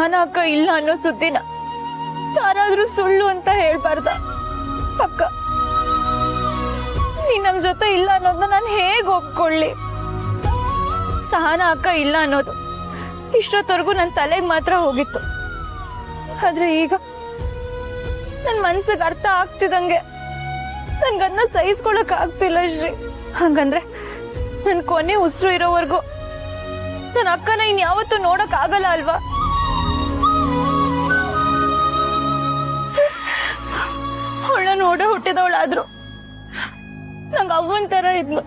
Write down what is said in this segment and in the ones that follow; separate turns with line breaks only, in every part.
ಸಹನಾ ಅಕ್ಕ ಇಲ್ಲ ಅನ್ನೋ ಸುದ್ದಿನ ಯಾರಾದ್ರೂ ಸುಳ್ಳು ಅಂತ ಹೇಳ್ಬಾರ್ದ? ಅಕ್ಕ, ನೀ ನಮ್ ಜೊತೆ ಇಲ್ಲ ಅನ್ನೋದನ್ನ ನಾನು ಹೇಗ್ ಒಪ್ಕೊಳ್ಳಿ? ಸಹನಾ ಅಕ್ಕ ಇಲ್ಲ ಅನ್ನೋದು ಇಷ್ಟೊತ್ತವರೆಗೂ ನನ್ನ ತಲೆಗೆ ಮಾತ್ರ ಹೋಗಿತ್ತು. ಆದ್ರೆ ಈಗ ನನ್ ಮನ್ಸಿಗೆ ಅರ್ಥ ಆಗ್ತಿದಂಗೆ ನನ್ಗದನ್ನ ಸಹಿಸ್ಕೊಳಕ್ ಆಗ್ತಿಲ್ಲ ಶ್ರೀ. ಹಂಗಂದ್ರೆ ನನ್ ಕೊನೆ ಉಸಿರು ಇರೋವರೆಗೂ ನನ್ನ ಅಕ್ಕನ ಇನ್ಯಾವತ್ತೂ ನೋಡಕ್ ಆಗಲ್ಲ ಅಲ್ವಾ? ಅವಳ ನೋಡ ಹುಟ್ಟಿದವಳಾದ್ರು ನಂಗ ಅವ್ವನ್ ತರ ಇದ್ಲು.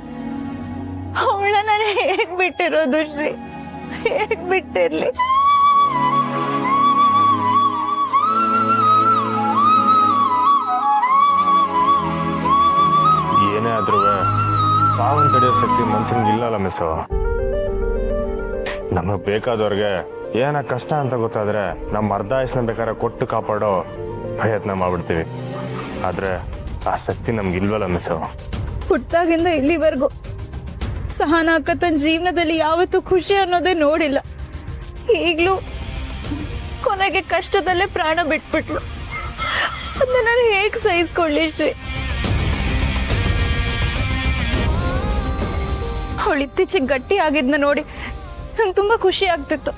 ಅವಳ ನಾನು ಹೇಗ್ ಬಿಟ್ಟಿರೋದು ಶ್ರೀ? ಹೇಗ್ ಬಿಟ್ಟಿರ್ಲಿ?
ಏನೇ ಆದ್ರೂ ಸಾವನ್ ತಡೆಯೋ ಶಕ್ತಿ ಮನ್ಸಂಗೆ ಇಲ್ಲಲ್ಲ ಮಿಸ್. ನಮಗ್ ಬೇಕಾದವ್ರಿಗೆ ಏನ ಕಷ್ಟ ಅಂತ ಗೊತ್ತಾದ್ರೆ ನಮ್ಮ ಅರ್ಧ ಆಯಸ್ನ ಬೇಕಾದ್ರೆ ಕೊಟ್ಟು ಕಾಪಾಡೋ ಪ್ರಯತ್ನ ಮಾಡ್ಬಿಡ್ತೀವಿ. ಆದ್ರೆ ಆ ಶಕ್ತಿ ನಮ್ಗಿಲ್ವಲ್ಲ ಮಿಸ್.
ಹುಟ್ಟಾಗಿಂದ ಇಲ್ಲಿವರೆಗೂ ಸಹನಾ ಅಕ್ಕ ತನ್ನ ಜೀವನದಲ್ಲಿ ಯಾವತ್ತೂ ಖುಷಿ ಅನ್ನೋದೇ ನೋಡಿಲ್ಲ. ಈಗ್ಲೂ ಕೊನೆಗೆ ಕಷ್ಟದಲ್ಲೇ ಪ್ರಾಣ ಬಿಟ್ಬಿಟ್ಲು. ಅದನ್ನ ನಾನು ಹೇಗ್ ಸಹಿಸ್ಕೊಳ್ಳಿ ಶ್ರೀ? ಅವಳು ಇತ್ತೀಚೆಗೆ ಗಟ್ಟಿ ಆಗಿದ್ನ ನೋಡಿ ನಂಗೆ ತುಂಬಾ ಖುಷಿ ಆಗ್ತಿತ್ತು.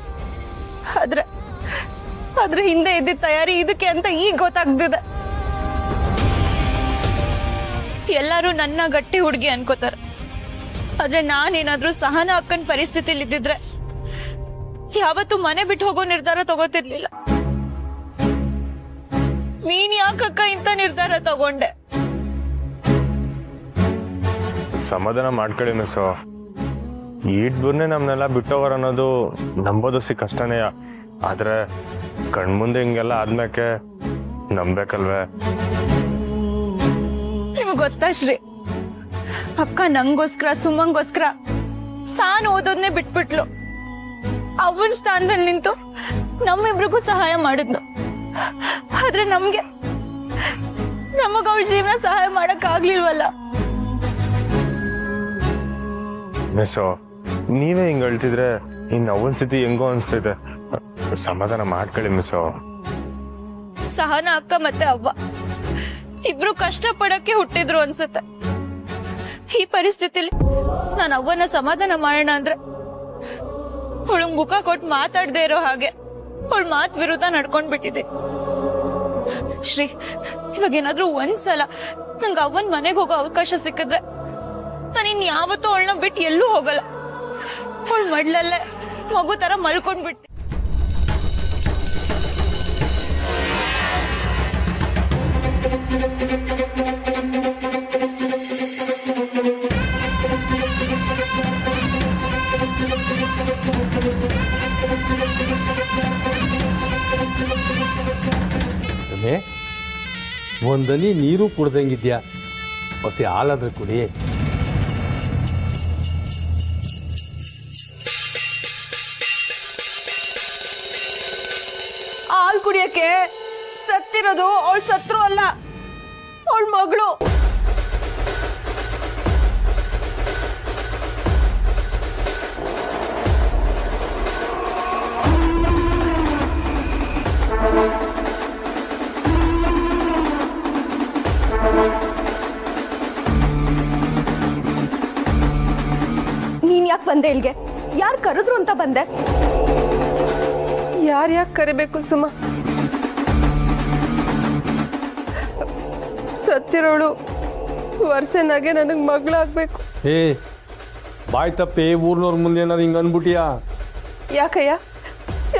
ಆದ್ರೆ ಹಿಂದೆ ಇದ್ದಿದ್ದ ತಯಾರಿ ಇದಕ್ಕೆ ಅಂತ ಈಗ ಗೊತ್ತಾಗ್ತಿದೆ. ಎಲ್ಲರೂ ನನ್ನ ಗಟ್ಟಿ ಹುಡುಗಿ ಅನ್ಕೋತಾರೆ. ಆದ್ರೆ ನಾನೇನಾದ್ರೂ ಸಹನಾ ಅಕ್ಕನ ಪರಿಸ್ಥಿತಿಲಿ ಇದ್ದಿದ್ರೆ ಯಾವತ್ತೂ ಮನೆ ಬಿಟ್ಟು ಹೋಗೋ ನಿರ್ಧಾರ ತಗೋತಿರ್ಲಿಲ್ಲ. ನೀನ್ ಯಾಕಕ್ಕ ಇಂಥ ನಿರ್ಧಾರ ತಗೊಂಡೆ?
ಸಮಾಧಾನ ಮಾಡ್ಕೊಳ್ಳಿ ಮಿಸ್. ಈಟ್ಬುರ್ನೆ ನಮ್ನೆಲ್ಲ ಬಿಟ್ಟೋವರ್ ಅನ್ನೋದು ನಂಬೋದು ಕಷ್ಟನೇ. ಆದ್ರೆ ಕಣ್ಮುಂದೆ ಹಿಂಗೆಲ್ಲ ಆದ್ಮೇಕೆ ನಂಬೇಕಲ್ವೇ?
ನಿಮಗ್ ಗೊತ್ತಾ ಶ್ರೀ, ಅಕ್ಕ ನಂಗೋಸ್ಕರ ಸುಮ್ಮಂಗೋಸ್ಕರ ತಾನು ಓದೋದ್ನೇ ಬಿಟ್ಬಿಟ್ಲು. ಅವನ್ ಸ್ಥಾನದಲ್ಲಿ ನಿಂತು ನಮ್ಮಿಬ್ರಿಗೂ ಸಹಾಯ ಮಾಡಿದ್ಲು. ಆದ್ರೆ ನಮಗ ಅವಳ ಜೀವನ ಸಹಾಯ ಮಾಡಕ್ ಆಗ್ಲಿಲ್ವಲ್ಲ.
ಮಿಸ್ಸೋ, ನೀವೇ ಹಿಂಗ್ ಹೇಳ್ತಿದ್ರೆ ಇನ್ ಅವನ್ ಸ್ಥಿತಿ ಹೆಂಗೋ ಅನ್ಸ್ತೈತೆ. ಸಮಾಧಾನ ಮಾಡ್ಕೊಳ್ಳಿ ಮಿಸ್ಸೋ.
ಸಹನಾ ಅಕ್ಕ ಮತ್ತೆ ಅವ್ವ ಇಬ್ರು ಕಷ್ಟ ಪಡಕ್ಕೆ ಹುಟ್ಟಿದ್ರು ಅನ್ಸುತ್ತೆ. ಈ ಪರಿಸ್ಥಿತಿಲಿ ನಾನು ಅವ್ವನ ಸಮಾಧಾನ ಮಾಡೋಣ ಅಂದ್ರೆ ಅವಳಂಗ್ ಮುಖ ಕೊಟ್ಟು ಮಾತಾಡದೆ ಇರೋ ಹಾಗೆ ಅವಳ ಮಾತ್ ವಿರುದ್ಧ ನಡ್ಕೊಂಡ್ಬಿಟ್ಟಿದೆ. ಶ್ರೀ, ಇವಾಗ ಏನಾದ್ರೂ ಒಂದ್ಸಲ ನಂಗೆ ಅವ್ವನ್ ಮನೆಗೆ ಹೋಗೋ ಅವಕಾಶ ಸಿಕ್ಕಿದ್ರೆ ನಾನು ಇನ್ಯಾವತ್ತೂ ಅವಳನ್ನ ಬಿಟ್ಟು ಎಲ್ಲೂ ಹೋಗಲ್ಲ. ಅವಳ ಮಡ್ಲಲ್ಲೇ ಮಗು ತರ ಮಲ್ಕೊಂಡ್ಬಿಟ್ಟೆ.
ಒಂದನಿ ನೀರು ಕುಡ್ದಂಗಿದ್ಯಾ, ಮತ್ತೆ ಹಾಲಾದ್ರೆ ಕುಡಿ.
ಹಾಲ್ ಕುಡಿಯಕ್ಕೆ ಸತ್ತಿರೋದು ಅವಳ ಸತ್ರು ಅಲ್ಲ, ಅವಳ ಮಗಳು.
ನೀನ್ ಯಾಕೆ ಬಂದೆ ಇಲ್ಗೆ? ಯಾರು ಕರೆದ್ರು ಅಂತ ಬಂದೆ?
ಯಾಕೆ ಕರಿಬೇಕು ಸುಮ? ಸತ್ತಿರೋಳು ವರ್ಷನಾಗೆ ನನಗೆ ಮಗಳಾಗ್ಬೇಕು.
ಏ ಬಾಯ್ ತಪ್ಪಿ ಊರ್ನವ್ರ ಮುಂದೆ ಏನಾದ್ರು ಹಿಂಗ ಅನ್ಬಿಟ್ಟಿಯಾ?
ಯಾಕಯ್ಯ,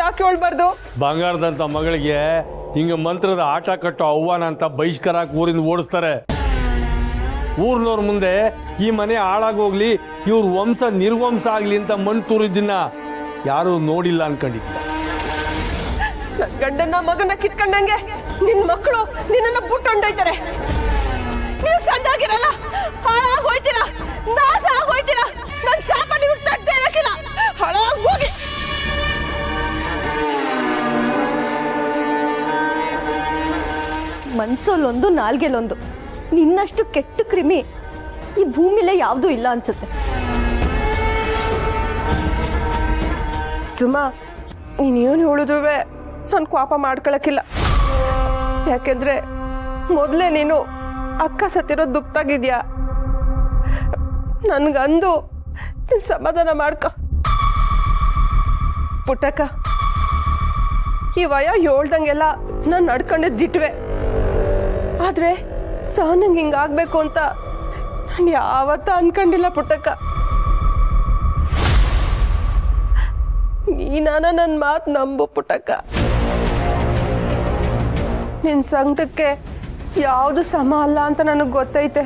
ಯಾಕೆ ಹೇಳ್ಬಾರ್ದು?
ಬಂಗಾರದಂತ ಮಗಳಿಗೆ ಹಿಂಗ ಮಂತ್ರದ ಆಟ ಕಟ್ಟೋ ಅವ್ವಾನ ಅಂತ ಬಹಿಷ್ಕಾರ ಊರಿಂದ ಓಡಿಸ್ತಾರೆ. ಊರ್ನವ್ರ ಮುಂದೆ ಈ ಮನೆ ಹಾಳಾಗೋಗ್ಲಿ, ಇವ್ರ ವಂಶ ನಿರ್ವಂಶ ಆಗ್ಲಿ ಅಂತ ಮಣ್ ತೂರಿದ್ದನ್ನ ಯಾರು ನೋಡಿಲ್ಲ ಅನ್ಕೊಂಡಿದ್ದ.
ನನ್ ಗಂಡನ ಮಗನ ಕಿತ್ಕೊಂಡಂಗೆ ನಿನ್ ಮಕ್ಕಳು ನಿನ್ನ ಬುಟ್ಟೊಂಡೋಯ್ತಾರೆ. ನೀವು ಸಂದಾಗಿರಲ್ಲ, ಹಾಳಾಗಿ ಹೋಯ್ತೀರಾ, ನಾಶ ಆಗೋಯ್ತೀರಾ. ನನ್ ಸಾಪ ನೀವು ತಟ್ಟೆ ಇರಕ್ಕಿಲ್ಲ, ಹಾಳಾಗಿ ಹೋಗಿ.
ಮನ್ಸಲ್ಲೊಂದು ನಾಲ್ಗೆಲೊಂದು. ನಿನ್ನಷ್ಟು ಕೆಟ್ಟ ಕ್ರಿಮಿ ಈ ಭೂಮಿಲೇ ಯಾವ್ದೂ ಇಲ್ಲ ಅನ್ಸುತ್ತೆ.
ಸುಮಾ, ನೀನೇನು ಹೇಳಿದ್ರುವೆ ನಾನು ಕೋಪ ಮಾಡ್ಕೊಳಕ್ಕಿಲ್ಲ. ಯಾಕೆಂದ್ರೆ ಮೊದಲೇ ನೀನು ಅಕ್ಕ ಸತ್ತಿರೋ ದುಃಖದಾಗಿದ್ಯಾ. ನನ್ಗಂದು ನೀನ್ ಸಮಾಧಾನ ಮಾಡ್ಕೊ. ಪುಟ್ಟಕ್ಕ, ಈ ವಯ ಹೇಳ್ದಂಗೆಲ್ಲ ನಾನು ನಡ್ಕೊಂಡಿದ್ದಿಟ್ವೆ. ಆದ್ರೆ ಸಹನಂಗೆ ಹಿಂಗಾಗ್ಬೇಕು ಅಂತ ನಾನು ಯಾವತ್ತ ಅನ್ಕೊಂಡಿಲ್ಲ ಪುಟ್ಟಕ್ಕ. ನೀನಾನ ನನ್ನ ಮಾತು ನಂಬು ಪುಟ್ಟಕ್ಕ. ನಿನ್ನ ಸಂಕಟಕ್ಕೆ ಯಾವುದು ಸಮ ಅಲ್ಲ ಅಂತ ನನಗೆ ಗೊತ್ತೈತೆ.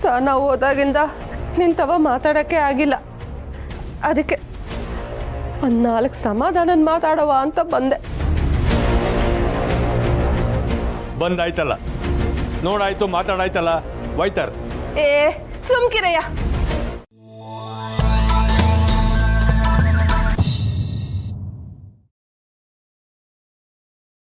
ಸಹನ ಹೋದಾಗಿಂದ ನಿಂತವ ಮಾತಾಡೋಕ್ಕೆ ಆಗಿಲ್ಲ. ಅದಕ್ಕೆ ಒಂದು 4 ಸಮಾಧಾನದ ಮಾತಾಡವ ಅಂತ ಬಂದೆ.
ಬಂದಾಯ್ತಲ್ಲ, ನೋಡಾಯ್ತು, ಮಾತಾಡಾಯ್ತಲ್ಲ, ಹೋಯ್ತಾರ.
ಏ ಸುಮ್ಕಿರಯ್ಯ,